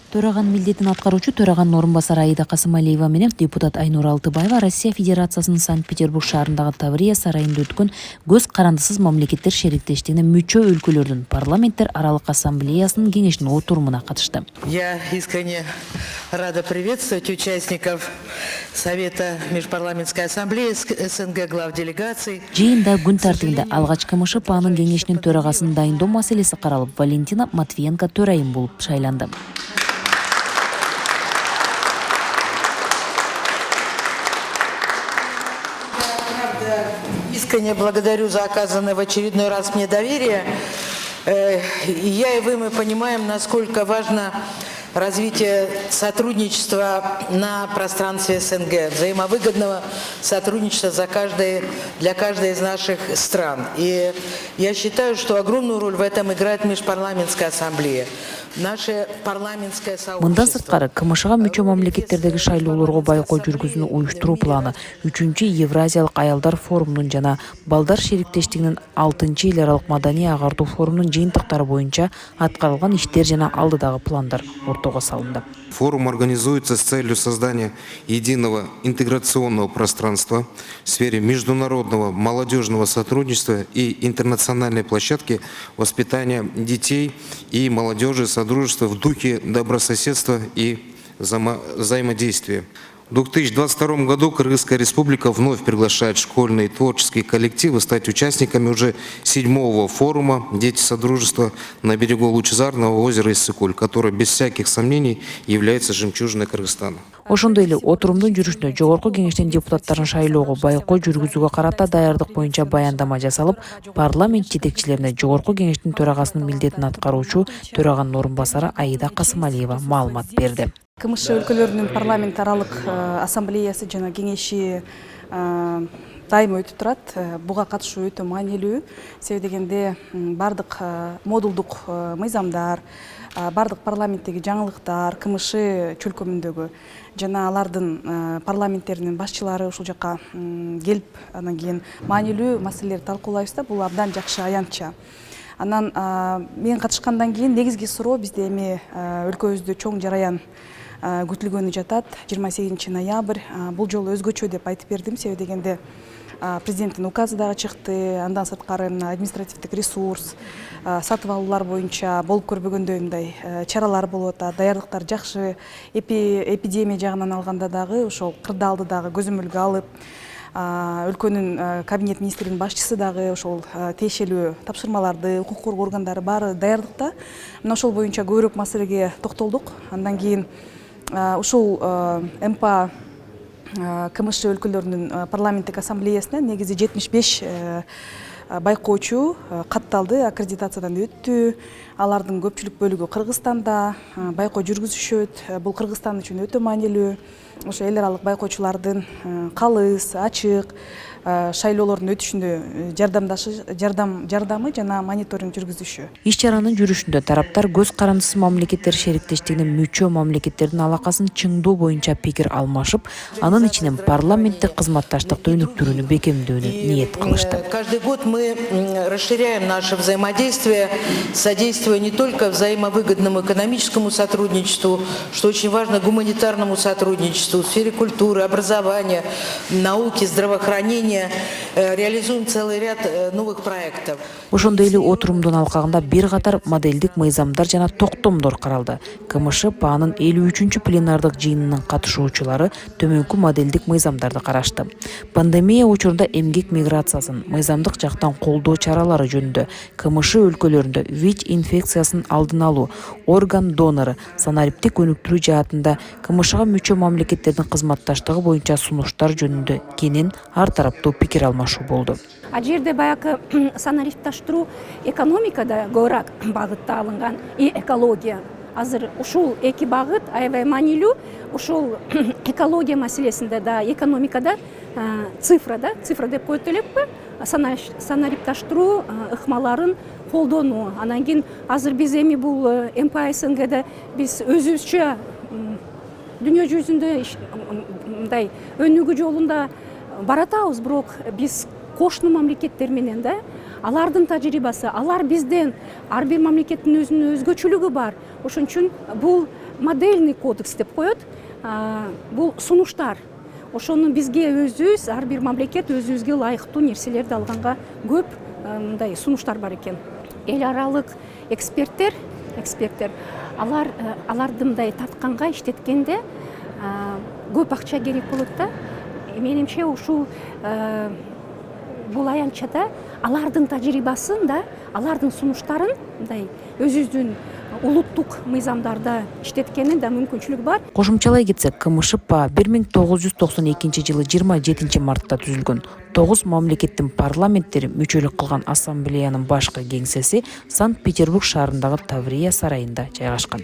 Төраган милдетин аткаруучу төраган орунбасары Аида Касымалиева менен депутат Айнур Алтыбаева Россия Федерациясынын Санкт-Петербург шаарындагы Таврия сарайында өткөн көз карандысыз мамлекеттер шериктештигине мүчө өлкөлөрдүн парламенттер аралык ассамблеясынын кеңешинин отурумуна катышты. Я искренне рада приветствовать участников Совета Межпарламентской ассамблеи СНГ глав делегаций. Жыйында күн тартибинде алгач КМШ ПАНын кеңешинин төрагасын дайындоо маселеси каралып, Валентина Матвиенко төрайым болуп шайланды. Искренне благодарю за оказанное в очередной раз мне доверие. Я и вы, мы понимаем, насколько важно развитие сотрудничества на пространстве СНГ, взаимовыгодного сотрудничества для каждой из наших стран. И я считаю, что огромную роль в этом играет Межпарламентская ассамблея. Наше парламентское сообщество. Мындан сырткары КМШга мүчө мамлекеттердеги шайлоолорго байкоо жүргүзүүнү уюштуруу планы 3-чү Евразиялык аялдар форумунун жана балдар шериктештигинин 6-чы эл аралык маданий агартуу форумунун жыйынтыктары боюнча аткарылган иштер жана алдыдагы пландар ортого салынды. Форум организуется с целью создания единого интеграционного пространства в сфере международного молодежного сотрудничества и интернациональной площадки воспитания детей и молодежи содружества в духе добрососедства и взаимодействия. В 2022 году Кыргызская республика вновь приглашает школьные и творческие коллективы стать участниками уже 7-го форума «Дети Содружества» на берегу Лучезарного озера Иссык-Куль, который без всяких сомнений является жемчужиной Кыргызстана. Ошондой эле отурумдун жүрүшүнө жогорку кеңештин депутаттарын шайлоого байкоо жүргүзүүгө карата даярдык боюнча баяндама жасалып, парламент жетекчилерине жогорку кеңештин төрагасынын милдетин аткаруучу төраганын орунбасары Аида Касымалиева маалымат берди. КМШ өлкөлөрүнүн парламент аралык ассамблеясы жана кеңеши дайым өтүп турат. Буга катышуу өтө маанилүү. Себеби дегенде бардык модулдук мыйзамдар, бардык парламенттеги жаңылыктар, КМШ чөлкөмүндөгү жана алардын парламенттеринин башчылары ушул жака келип, анан кийин маанилүү маселелерди талкуулайбыз да, бул абдан жакшы аянтча. Анан мен катышкандан кийин негизги суроо бизде эми өлкөбүздө чоң жараян күтүлгөнү жатат. 28 ноябрь бул жолу өзгөчө деп айтып бердим. Себеби дегенде президенттин указы дагы чыкты. Андан сырткары административдик ресурс, сатып алуулар боюнча болуп көрбөгөндөй мындай чаралар болуп атат. Даярдыктар жакшы. Эпидемия жагынан алганда дагы ошол кырдаалды дагы көзөмөлгө алып, өлкөнүн кабинет министринин башчысы дагы ошол тиешелүү тапшырмаларды, укук коргоо органдары баары даярдыкта. Мына ошол боюнча көбүрөөк маселеге токтолдук. Андан кийин ушул МПА КМШ өлкөлөрүнүн парламенттик ассамблеясына негизи 75 байкоочу катталды, аккредитациядан өттү. Алардын көпчүлүк бөлүгү Кыргызстанда байкоо жүргүзүшөт. Бул Кыргызстан үчүн өтө маанилүү. Ошо эл аралык байкоочулардын калыс, ачык шайлоолордун өтүшүндө жардамы жана мониторинг жүргүзүшү. Иш чаранын жүрүшүндө тараптар көз карандысыз мамлекеттер шериктештигине мүчө мамлекеттердин алакасын чыңдоо боюнча пикир алмашып, анын ичинен парламенттик кызматташтыкты өнүктүрүүнү бекемдөөнү ниет кылышты. Каждый год мы расширяем наше взаимодействие, содействуя не только взаимовыгодному экономическому сотрудничеству, что очень важно, гуманитарному сотрудничеству в сфере культуры, образования, науки, здравоохранения. Реализуем целый ряд новых проектов. Ошондой эле отурумдун алкагында бир катар модельдик мыйзамдар жана токтомдор каралды. КМШ ПАНын 53-чү пленардык жыйынынын катышуучулары төмөнкү модельдик мыйзамдарды карашты. Пандемия учурунда эмгек миграциясын мыйзамдык жактан колдоо чаралары жөнүндө КМШ өлкөлөрүндө ВИЧ инфекциясын алдын алуу, орган донору, санариптик өнүктүрүү жаатында КМШга мүчө мамлекеттердин кызматташтыгы боюнча сунуштар жөнүндө кенен ар тараптуу пикир алмашуу болду. А жерде баягы санарипташтыруу экономикада көбүрөөк багытта алынган и экология. Азыр ушул эки багыт аябай маанилүү. Ушул экология маселесинде да, экономикада цифра деп коет элекпи? Санарипташтыруу ыкмаларын колдонуу. Анан кийин азыр биз эми бул МПА СНГде биз өзүбүзчө дүйнө жүзүндө мындай өнүгүү жолунда баратабыз, бирок биз кошуну мамлекеттер менен да алардын тажрыйбасы, алар бизден, ар бир мамлекеттин өзүнүн өзгөчөлүгү бар. Ошон үчүн бул модельный кодекс деп коет. Бул сунуштар. Ошону бизге өзүбүз, ар бир мамлекет өзүбүзгө ылайыктуу нерселерди алганга көп мындай сунуштар бар экен. Эл аралык эксперттер аларды мындай тартканга, иштеткенде көп акча керек болот да. Менимче ушул бул аянтчада алардын тажрыйбасын да, алардын сунуштарын мындай өзүбүздүн улуттук мыйзамдарда иштеткенин да мүмкүнчүлүгү бар. Кошумчалай кетсек, КМШП 1992 жылы 27 мартта түзүлгөн. 9 мамлекеттин парламенттери мүчөлүк кылган ассамблеянын башкы кеңсеси Санкт-Петербург шаарындагы Таврия сарайында жайгашкан.